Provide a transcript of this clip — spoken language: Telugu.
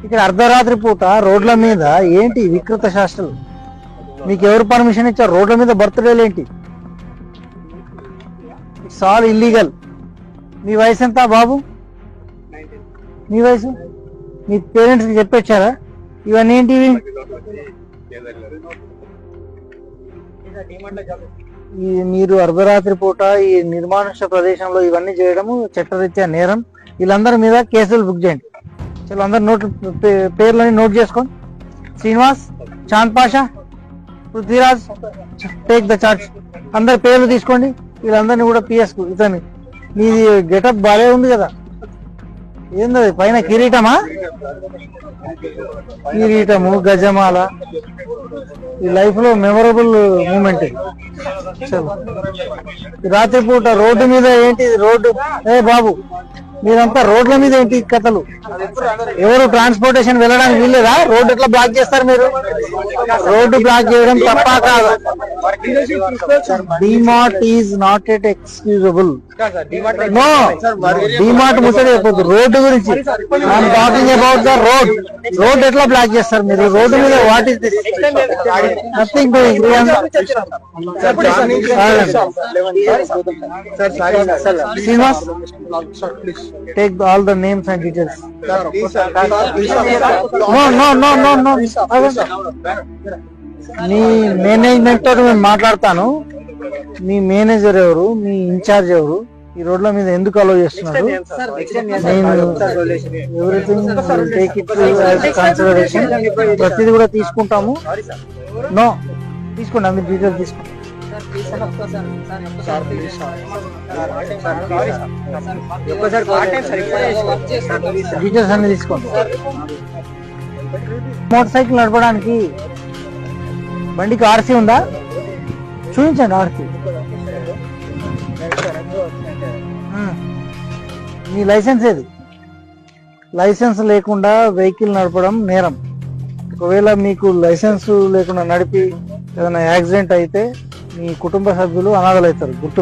ఇక్కడ అర్ధరాత్రి పూట రోడ్ల మీద ఏంటి వికృత శాస్త్రాలు? మీకు ఎవరు పర్మిషన్ ఇచ్చారు? రోడ్ల మీద బర్త్డేలు ఏంటి? It's all illegal. మీ వయసు ఎంత బాబు? మీ వయసు? మీ పేరెంట్స్కి చెప్పొచ్చారా ఇవన్నీ ఏంటివి? మీరు అర్ధరాత్రి పూట ఈ నిర్మానుష్య ప్రదేశంలో ఇవన్నీ చేయడము చట్టరీత్యా నేరం. వీళ్ళందరి మీద కేసులు బుక్ చేయండి. చలో అందరు నోట్ పేర్లని నోట్ చేసుకోండి. Srinivas, Chand Pasha, Prithviraj, take the charge. అందరి పేర్లు తీసుకోండి. వీళ్ళందరినీ కూడా పిఎస్ కు. ఇతని మీది గెటప్ బాగా ఉంది కదా, ఏంది పైన కిరీటమా? కిరీటము, గజమాల. ఈ లైఫ్ లో మెమొరబుల్ మూమెంట్. రాత్రిపూట రోడ్డు మీద ఏంటి? రోడ్డు ఏ బాబు, మీరంతా రోడ్ల మీద ఏంటి కథలు? ఎవరు ట్రాన్స్పోర్టేషన్ వెళ్ళడానికి వీల్లేదా? రోడ్డు ఎట్లా బ్లాక్ చేస్తారు మీరు? రోడ్డు బ్లాక్ చేయడం తప్ప కాదు. DMart is not at excusable. No, DMart ముచ్చడి అయిపోతుంది. రోడ్డు గురించి I'm talking about the road. Road ఎట్లా బ్లాక్ చేస్తారు మీరు? రోడ్డు మీద what is this? Nothing doing. Srinivas, take all the names and details. No. మీ మేనేజ్మెంట్ తోటి నేను మాట్లాడతాను. మీ మేనేజర్ ఎవరు? మీ ఇన్ఛార్జ్ ఎవరు? ఈ రోడ్ల మీద ఎందుకు అలో చేస్తున్నారు? Everything take it consideration. ప్రతిదీ కూడా తీసుకుంటాము. నో, తీసుకోండి, అన్ని డీటెయిల్స్ తీసుకోండి. డీటెయిల్స్ అన్ని తీసుకోండి. మోటార్ సైకిల్ నడపడానికి బండికి ఆర్సీ ఉందా? చూపించండి ఆర్సీ. మీ లైసెన్స్ ఏది? లైసెన్స్ లేకుండా వెహికల్ నడపడం నేరం. ఒకవేళ మీకు లైసెన్స్ లేకుండా నడిపి ఏదైనా యాక్సిడెంట్ అయితే మీ కుటుంబ సభ్యులు అనాథలు అవుతారు. గుర్తు